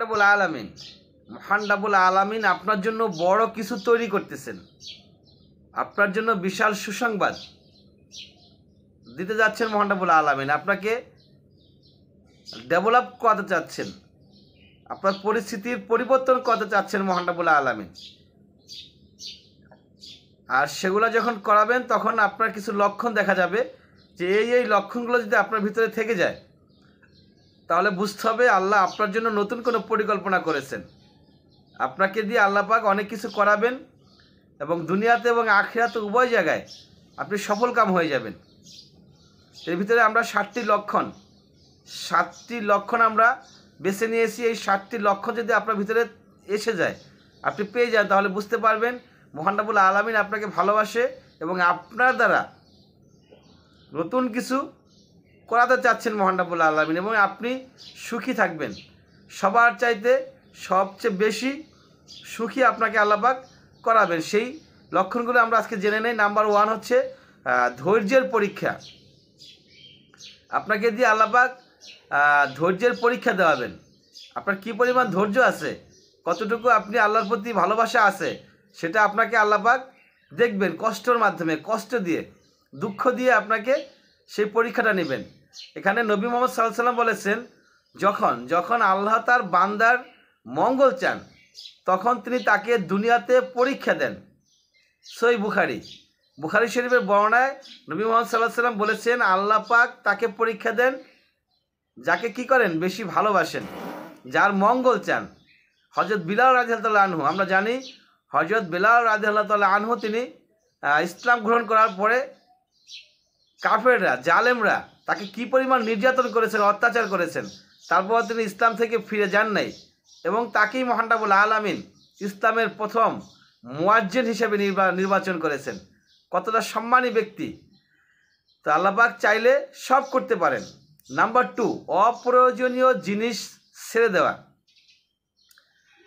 রাব্বুল আলামিন মহান রাব্বুল আলামিন আপনার জন্য বড় কিছু তৈরি করতেছেন। আপনার জন্য বিশাল সুসংবাদ দিতে যাচ্ছেন মহান রাব্বুল আলামিন। আপনাকে ডেভেলপ করতে চাচ্ছেন, আপনার পরিস্থিতির পরিবর্তন করতে চাচ্ছেন মহান রাব্বুল আলামিন। আর সেগুলো যখন করাবেন তখন আপনার কিছু লক্ষণ দেখা যাবে যে এই লক্ষণগুলো যদি আপনার ভিতরে থেকে যায় তাহলে বুঝতে হবে আল্লাহ আপনার জন্য নতুন কোনো পরিকল্পনা করেছেন। আপনাকে দিয়ে আল্লাহ পাক অনেক কিছু করাবেন এবং দুনিয়াতে এবং আখিরাতে উভয় জায়গায় আপনি সফলকাম হয়ে যাবেন। এর ভিতরে আমরা 7টি লক্ষণ আমরা বেছে নিয়েছি। এই 7টি লক্ষণ যদি আপনার ভিতরে এসে যায়, আপনি পেয়ে যান, তাহলে বুঝতে পারবেন মহান রাব্বুল আলামিন আপনাকে ভালোবাসে এবং আপনার দ্বারা নতুন কিছু করাতে চাচ্ছেন মহান রাব্বুল আলামিন, এবং আপনি সুখী থাকবেন। সবার চাইতে সবচেয়ে বেশি সুখী আপনাকে আল্লাহ পাক করাবেন। সেই লক্ষণগুলো আমরা আজকে জেনে নেই। নাম্বার 1 হচ্ছে ধৈর্যের পরীক্ষা। আপনাকে দিয়ে আল্লাহ পাক ধৈর্যের পরীক্ষা দেওয়াবেন। আপনার কি পরিমাণ ধৈর্য আছে, কতটুকু আপনি আল্লাহর প্রতি ভালোবাসা আছে, সেটা আপনাকে আল্লাহ পাক দেখবেন। কষ্টের মাধ্যমে, কষ্ট দিয়ে, দুঃখ দিয়ে আপনাকে সেই পরীক্ষাটা নেবেন। এখানে নবী মুহাম্মদ সাল্লাল্লাহু আলাইহি ওয়াসাল্লাম বলেছেন, যখন আল্লাহ তার বান্দার মঙ্গল চান তখন তিনি তাকে দুনিয়াতে পরীক্ষা দেন। সহিহ বুখারী শরীফের বর্ণনায় নবী মুহাম্মদ সাল্লাল্লাহু আলাইহি ওয়াসাল্লাম বলেছেন, আল্লাহ পাক তাকে পরীক্ষা দেন যাকে কি করেন, বেশি ভালোবাসেন, যার মঙ্গল চান। হযরত বিলাল রাদিয়াল্লাহু আনহু, আমরা জানি হযরত বিলাল রাদিয়াল্লাহু আনহু তিনি ইসলাম গ্রহণ করার পরে কাফেররা, জালেমরা তাকে কি পরিমাণ নির্যাতন করেছেন, অত্যাচার করেছেন, তারপর তিনি ইসলাম থেকে ফিরে যান নাই এবং তাকেই মহান রাব্বুল আলামিন ইসলামের প্রথম মুয়াজ্জিন হিসেবে নির্বাচন করেছেন। কতটা সম্মানী ব্যক্তি! তো আল্লাহ পাক চাইলে সব করতে পারেন। নাম্বার 2, অপ্রয়োজনীয় জিনিস ছেড়ে দেওয়া।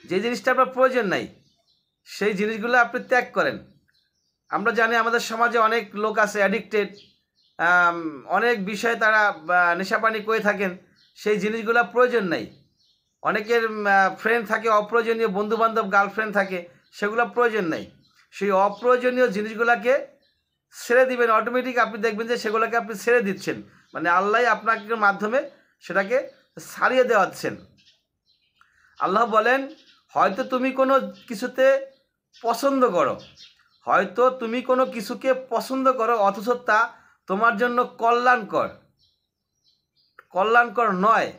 যে জিনিসটা আপনার প্রয়োজন নাই সেই জিনিসগুলো আপনি ত্যাগ করেন। আমরা জানি আমাদের সমাজে অনেক লোক আছে অ্যাডিক্টেড, অনেক বিষয়ে তারা নেশাপানি করে থাকেন। সেই জিনিসগুলো প্রয়োজন নাই। অনেকের ফ্রেন্ড থাকে, অপ্রয়োজনীয় বন্ধুবান্ধব, গার্লফ্রেন্ড থাকে, সেগুলো প্রয়োজন নাই। সেই অপ্রয়োজনীয় জিনিসগুলোকে ছেড়ে দিবেন। অটোমেটিক আপনি দেখবেন যে সেগুলোকে আপনি ছেড়ে দিচ্ছেন, মানে আল্লাহ আপনাকে মাধ্যমে সেটাকে ছাড়িয়ে দেওয়াচ্ছেন। আল্লাহ বলেন, হয়তো তুমি কোনো কিছুতে পছন্দ করো, হয়তো তুমি কোনো কিছুকে পছন্দ করো, অথচ তা তোমার জন্য কল্যাণকর নয়।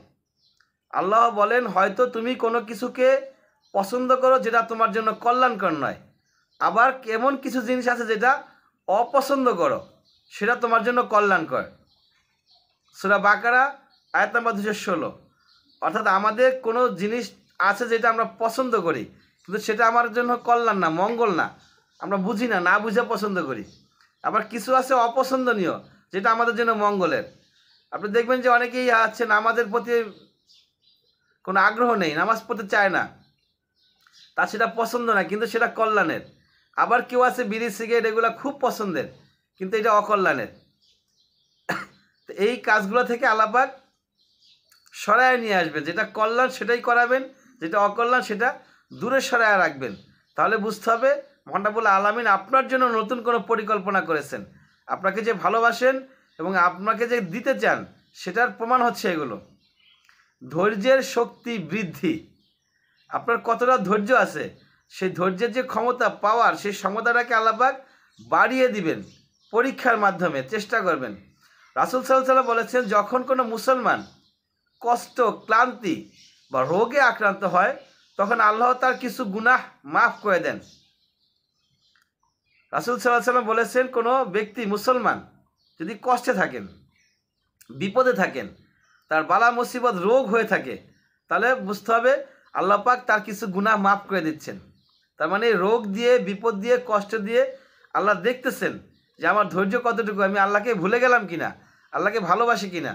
আল্লাহ বলেন, হয়তো তুমি কোনো কিছুকে পছন্দ করো যেটা তোমার জন্য কল্যাণকর নয়, আবার এমন কিছু জিনিস আছে যেটা অপছন্দ করো, সেটা তোমার জন্য কল্যাণকর। সূরা বাকারা আয়াত নাম্বার 216। অর্থাৎ আমাদের কোনো জিনিস আছে যেটা আমরা পছন্দ করি, কিন্তু সেটা আমার জন্য কল্যাণ না, মঙ্গল না, আমরা বুঝি না, না বুঝে পছন্দ করি। আবার কিছু আছে অপছন্দনীয় যেটা আমাদের জন্য মঙ্গলের। আপনি দেখবেন যে অনেকেই আছে নামাজের প্রতি কোনো আগ্রহ নেই, নামাজ পড়তে চায় না, তার সেটা পছন্দ না, কিন্তু সেটা কল্যাণের। আবার কেউ আছে বিড়ি সিগারেট এগুলো খুব পছন্দের, কিন্তু এটা অকল্যাণের। তো এই কাজগুলো থেকে আল্লাহ পাক সরায় নিয়ে আসবেন। যেটা কল্যাণ সেটাই করাবেন, যেটা অকল্যাণ সেটা দূরে সরায় রাখবেন। তাহলে বুঝতে হবে মহান রাব্বুল আলামিন আপনার জন্য নতুন কোনো পরিকল্পনা করেছেন। আপনাকে যে ভালোবাসেন এবং আপনাকে যে দিতে চান সেটার প্রমাণ হচ্ছে এগুলো। ধৈর্যের শক্তি বৃদ্ধি। আপনার কতটা ধৈর্য আছে, সেই ধৈর্যের যে ক্ষমতা, পাওয়ার, সেই ক্ষমতাটাকে আল্লাহ পাক বাড়িয়ে দিবেন পরীক্ষার মাধ্যমে। চেষ্টা করবেন। রাসূল সাল্লাল্লাহু আলাইহি ওয়াসাল্লাম বলেছেন, যখন কোনো মুসলমান কষ্ট, ক্লান্তি বা রোগে আক্রান্ত হয় তখন আল্লাহ তার কিছু গুনাহ মাফ করে দেন। রাসূল সাল্লাল্লাহু আলাইহি ওয়াসাল্লাম বলেছেন, কোনো ব্যক্তি মুসলমান যদি কষ্টে থাকেন, বিপদে থাকেন, তার বালা মুসিবত, রোগ হয়ে থাকে, তাহলে বুঝতে হবে আল্লাহ পাক তার কিছু গুনাহ মাফ করে দিচ্ছেন। তার মানে রোগ দিয়ে, বিপদ দিয়ে, কষ্ট দিয়ে আল্লাহ দেখতেছেন যে আমার ধৈর্য কতটুকু, আমি আল্লাহকে ভুলে গেলাম কিনা, আল্লাহকে ভালোবাসি কিনা।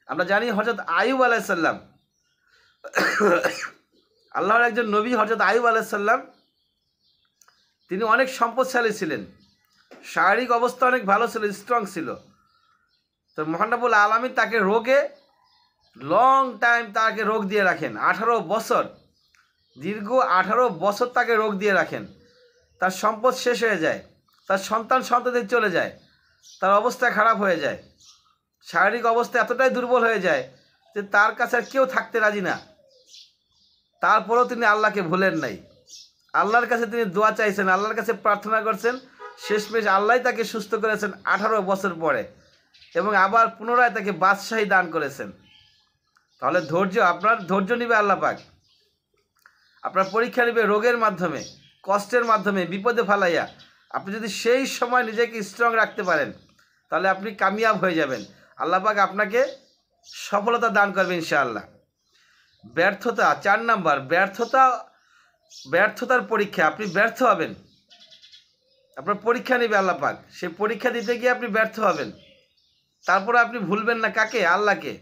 আমরা জানি হযরত আইয়ুব আলাইহিস সালাম, আল্লাহর একজন নবী হযরত আইয়ুব আলাইহিস সালাম, তিনি অনেক সম্পদশালী ছিলেন, শারীরিক অবস্থা অনেক ভালো ছিল, স্ট্রং ছিল। তো মহান রাব্বুল আলামিন তাকে রোগে লং টাইম তাকে রোগ দিয়ে রাখেন, 18 বছর, দীর্ঘ 18 বছর তাকে রোগ দিয়ে রাখেন, তার সম্পদ শেষ হয়ে যায়, তার সন্তান চলে যায়, তার অবস্থা খারাপ হয়ে যায়, শারীরিক অবস্থা এতটাই দুর্বল হয়ে যায় যে তার কাছে আর কেউ থাকতে রাজি না। তারপরেও তিনি আল্লাহকে ভুলেন নাই, আল্লাহর কাছে তিনি দোয়া চাইছেন, আল্লাহর কাছে প্রার্থনা করছেন, শেষমেশ আল্লাহ তাকে সুস্থ করেছেন 18 বছর পরে, এবং আবার পুনরায় তাকে বাদশাহী দান করেছেন। তাহলে ধৈর্য, আপনার ধৈর্য নিবে আল্লাহ পাক, আপনার পরীক্ষা নিবে রোগের মাধ্যমে, কষ্টের মাধ্যমে, বিপদে ফেলাইয়া। আপনি যদি সেই সময় নিজেকে স্ট্রং রাখতে পারেন তাহলে আপনি কামিয়াব হয়ে যাবেন, আল্লাহ পাক আপনাকে সফলতা দান করবে ইনশাআল্লাহ। ব্যর্থতা, 4 নাম্বার, ব্যর্থতার পরীক্ষা, আপনি ব্যর্থ হবেন, আপনার পরীক্ষা নেবে আল্লাহ পাক, সেই পরীক্ষা দিতে গিয়ে আপনি ব্যর্থ হবেন, তারপরে আপনি ভুলবেন না কাকে? আল্লাহকে।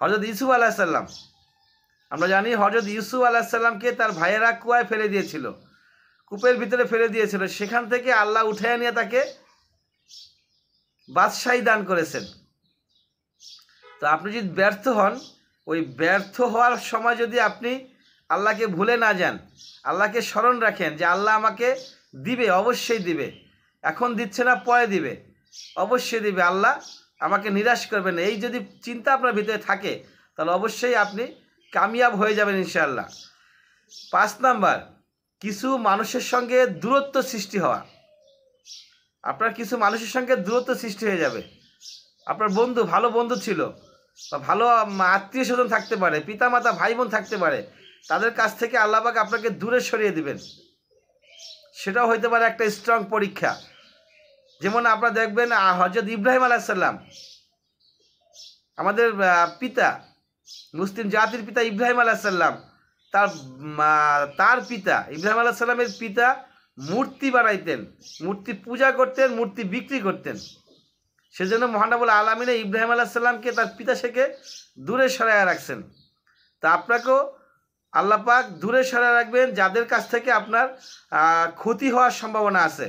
হযরত ইউসুফ আলাইহিস সালাম, আমরা জানি হযরত ইউসুফ আলাইহিস সালামকে তার ভাইয়েরা কুয়ায় ফেলে দিয়েছিল, কূপের ভিতরে ফেলে দিয়েছিল, সেখান থেকে আল্লাহ উঠায় নিয়ে তাকে বাদশাহী দান করেছেন। তো আপনি যদি ব্যর্থ হন, ওই ব্যর্থ হওয়ার সময় যদি আপনি আল্লাহকে ভুলে না যান, আল্লাহকে স্মরণ রাখেন যে আল্লাহ আমাকে দিবে, অবশ্যই দিবে, এখন দিচ্ছে না পরে দিবে, অবশ্যই দিবে, আল্লাহ আমাকে নিরাশ করবেন, এই যদি চিন্তা আপনার ভিতরে থাকে তাহলে অবশ্যই আপনি কামিয়াব হয়ে যাবেন ইনশাআল্লাহ। 5 নাম্বার, কিছু মানুষের সঙ্গে দূরত্ব সৃষ্টি হওয়া। আপনার কিছু মানুষের সঙ্গে দূরত্ব সৃষ্টি হয়ে যাবে, আপনার বন্ধু, ভালো বন্ধু ছিল, বা ভালো আত্মীয় স্বজন থাকতে পারে, পিতামাতা ভাই বোন থাকতে পারে, তাদের কাছ থেকে আল্লাহ পাক আপনাকে দূরে সরিয়ে দিবেন, সেটাও হইতে পারে একটা স্ট্রং পরীক্ষা। যেমন আপনারা দেখবেন হযরত ইব্রাহিম আলাইহিস সালাম, আমাদের পিতা, মুসলিম জাতির পিতা ইব্রাহিম আলাইহিস সালাম, তার পিতা ইব্রাহিম আলাইহিস সালামের পিতা মূর্তি বানাইতেন, মূর্তি পূজা করতেন, মূর্তি বিক্রি করতেন। সেজন্য মহান রব্বুল আলামিন ইব্রাহিম আলাইহিস সালামকে তার পিতা থেকে দূরে সরাইয়া রাখছেন। তা আপনাকেও আল্লাহ পাক দূরে সরাইয়া রাখবেন যাদের কাছ থেকে আপনার ক্ষতি হওয়ার সম্ভাবনা আছে।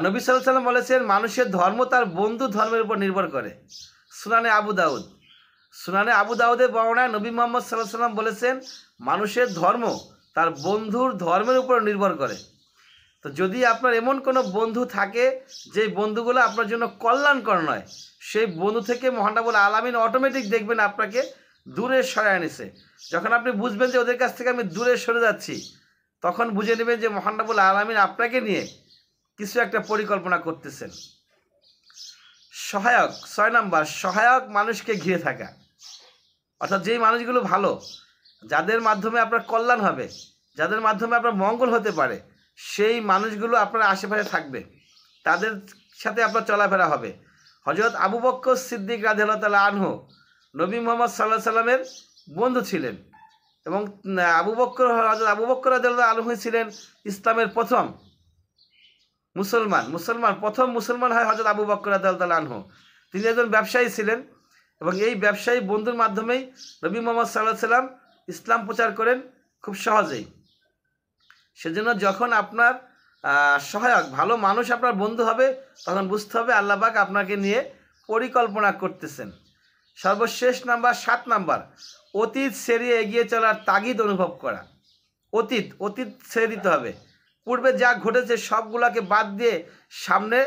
নবী সাল্লাল্লাহু আলাইহি ওয়াসাল্লাম বলেছেন, মানুষের ধর্ম তার বন্ধু ধর্মের উপর নির্ভর করে। সুনানে আবু দাউদের বর্ণনায় নবী মুহাম্মদ সাল্লাল্লাহু আলাইহি ওয়াসাল্লাম বলেছেন, মানুষের ধর্ম তার বন্ধুর ধর্মের উপর নির্ভর করে। তো যদি আপনার এমন কোনো বন্ধু থাকে যে বন্ধুগুলো আপনার জন্য কল্যাণকর নয়, সেই বন্ধু থেকে মহান রব্বুল আলামিন অটোমেটিক দেখবেন আপনাকে দূরে সরায় আনিছে। যখন আপনি বুঝবেন যে ওদের কাছ থেকে আমি দূরে সরে যাচ্ছি, তখন বুঝে নেবেন যে মহান রব্বুল আলামিন আপনাকে নিয়ে কিছু একটা পরিকল্পনা করতেছেন। সহায়ক, 6 নাম্বার, সহায়ক মানুষকে ঘিরে থাকা। অর্থাৎ যেই মানুষগুলো ভালো, যাদের মাধ্যমে আপনার কল্যাণ হবে, যাদের মাধ্যমে আপনার মঙ্গল হতে পারে, সেই মানুষগুলো আপনার আশেপাশে থাকবে, তাদের সাথে আপনার চলাফেরা হবে। হযরত আবু বকর সিদ্দিক রাদিয়াল্লাহু তাআলা আনহু নবী মুহাম্মদ সাল্লাল্লাহু আলাইহি সাল্লামের বন্ধু ছিলেন, এবং হযরত আবু বকর রাদিয়াল্লাহু আনহু ছিলেন ইসলামের প্রথম প্রথম মুসলমান হয় হযরত আবু বকর রাদিয়াল্লাহু আনহু। তিনি একজন ব্যবসায়ী ছিলেন, এবং এই ব্যবসায়ী বন্ধুর মাধ্যমেই নবী মুহাম্মদ সাল্লাল্লাহু আলাইহি সাল্লাম ইসলাম প্রচার করেন খুব সহজেই। সেজন্য যখন আপনার সহায়ক ভালো মানুষ আপনার বন্ধু হবে, তখন বুঝতে হবে আল্লাহ পাক আপনাকে নিয়ে পরিকল্পনা করতেছেন। সর্বশেষ নাম্বার, 7 নাম্বার, অতীত ছেড়ে এগিয়ে চলার তাগিদ অনুভব করা। অতীত ছেড়ে দিতে হবে, পূর্বে যা ঘটেছে সবগুলোকে বাদ দিয়ে সামনে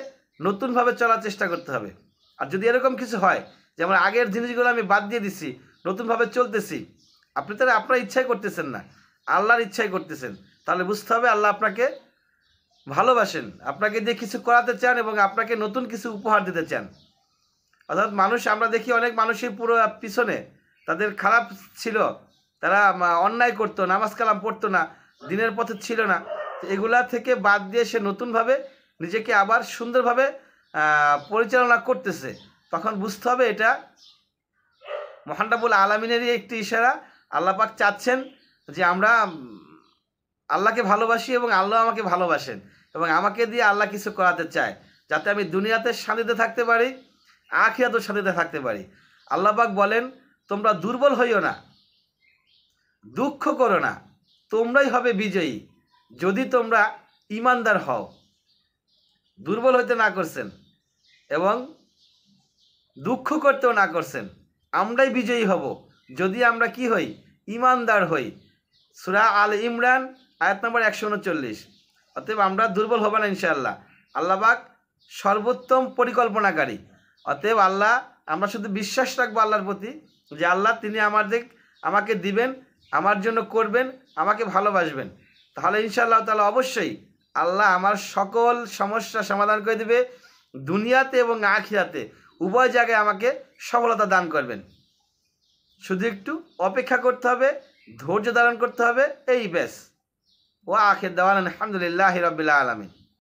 নতুনভাবে চলার চেষ্টা করতে হবে। আর যদি এরকম কিছু হয় যে আমার আগের জিনিসগুলো আমি বাদ দিয়ে দিচ্ছি, নতুনভাবে চলতেছি, আপনি তাহলে আপনার ইচ্ছাই করতেছেন না, আল্লাহর ইচ্ছাই করতেছেন, তাহলে বুঝতে হবে আল্লাহ আপনাকে ভালোবাসেন, আপনাকে দিয়ে কিছু করাতে চান, এবং আপনাকে নতুন কিছু উপহার দিতে চান। অর্থাৎ মানুষ, আমরা দেখি অনেক মানুষই পুরো পিছনে তাদের খারাপ ছিল, তারা অন্যায় করতো, নামাজ কালাম পড়তো না, দিনের পথে ছিল না, এগুলা থেকে বাদ দিয়ে সে নতুনভাবে নিজেকে আবার সুন্দরভাবে পরিচালনা করতেছে, তখন বুঝতে হবে এটা মহান রব্বুল আলামিনেরই একটি ইশারা। আল্লাহ পাক চাচ্ছেন যে আমরা আল্লাহকে ভালোবাসি এবং আল্লাহ আমাকে ভালোবাসেন, এবং আমাকে দিয়ে আল্লাহ কিছু করাতে চায়, যাতে আমি দুনিয়াতে শান্তিতে থাকতে পারি, আখিরাতেও শান্তিতে থাকতে পারি। আল্লাহ পাক বলেন, তোমরা দুর্বল হইও না, দুঃখ করো না, তোমরাই হবে বিজয়ী যদি তোমরা ঈমানদার হও। দুর্বল হইতে না করছেন এবং দুঃখ করতেও না করছেন, আমরাই বিজয়ী হব যদি আমরা কি হই, ইমানদার হই। সূরা আল ইমরান আয়াত নম্বর 139। অতএব আমরা দুর্বল হব না ইনশাআল্লাহ। আল্লাহ পাক সর্বোত্তম পরিকল্পনাকারী। অতএব আল্লাহ, আমরা শুধু বিশ্বাস রাখবো আল্লাহর প্রতি যে আল্লাহ তিনি আমাকে দিবেন, আমার জন্য করবেন, আমাকে ভালোবাসবেন। তাহলে ইনশাআল্লাহ তাআলা অবশ্যই আল্লাহ আমার সকল সমস্যা সমাধান করে দেবে, দুনিয়াতে এবং আখিরাতে উভয় জায়গায় আমাকে সফলতা দান করবেন। শুধু একটু অপেক্ষা করতে হবে, ধৈর্য ধারণ করতে হবে, এই ব্যাস। ওয়া আখির দাওয়ানা আলহামদুলিল্লাহি রাব্বিল আলামিন।